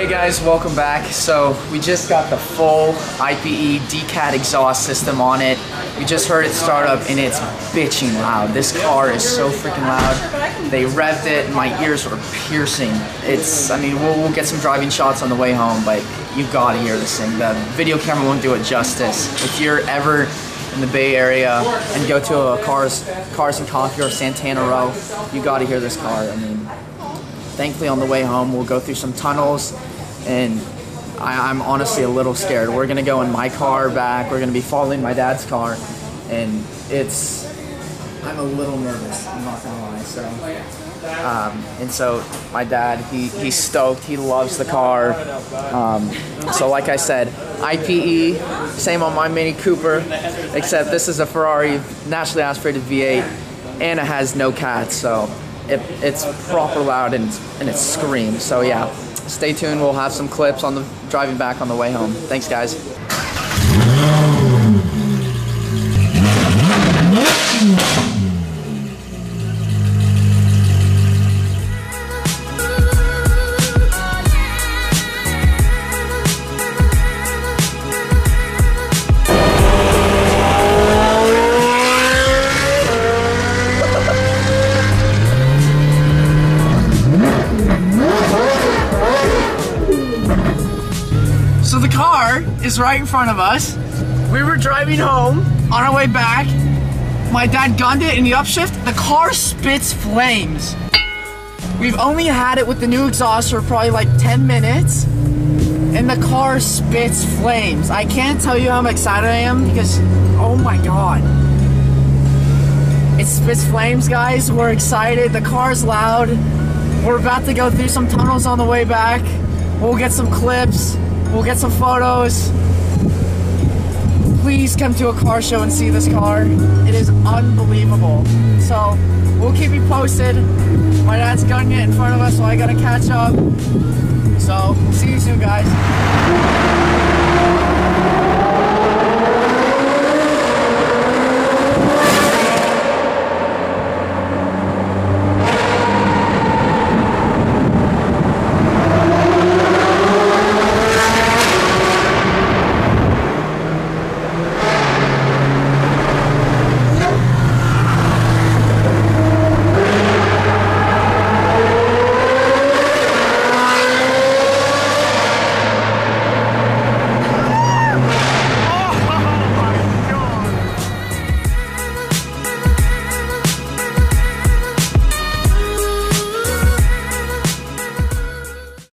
Hey guys, welcome back. So we just got the full IPE Decat exhaust system on it. We just heard it start up and it's bitching loud. This car is so freaking loud. They revved it and my ears were piercing. I mean, we'll get some driving shots on the way home, but you gotta hear this thing. The video camera won't do it justice. If you're ever in the Bay Area and go to a Cars and Coffee or Santana Row, you gotta hear this car. I mean, thankfully on the way home we'll go through some tunnels, and I'm honestly a little scared. We're gonna go in my car back, we're gonna be following my dad's car, and I'm a little nervous, I'm not gonna lie. And so my dad, he's stoked, he loves the car. So like I said, IPE, same on my Mini Cooper, except this is a Ferrari naturally aspirated V8 and it has no cats, so it's proper loud and it screams. So yeah, stay tuned, we'll have some clips on the driving back on the way home. Thanks guys. So the car is right in front of us. We were driving home on our way back. My dad gunned it in the upshift. The car spits flames. We've only had it with the new exhaust for probably like 10 minutes and the car spits flames. I can't tell you how excited I am because, oh my God. It spits flames, guys. We're excited. The car's loud. We're about to go through some tunnels on the way back. We'll get some clips. We'll get some photos. Please come to a car show and see this car. It is unbelievable. So we'll keep you posted. My dad's gunning it in front of us, so I gotta catch up. So see you soon, guys.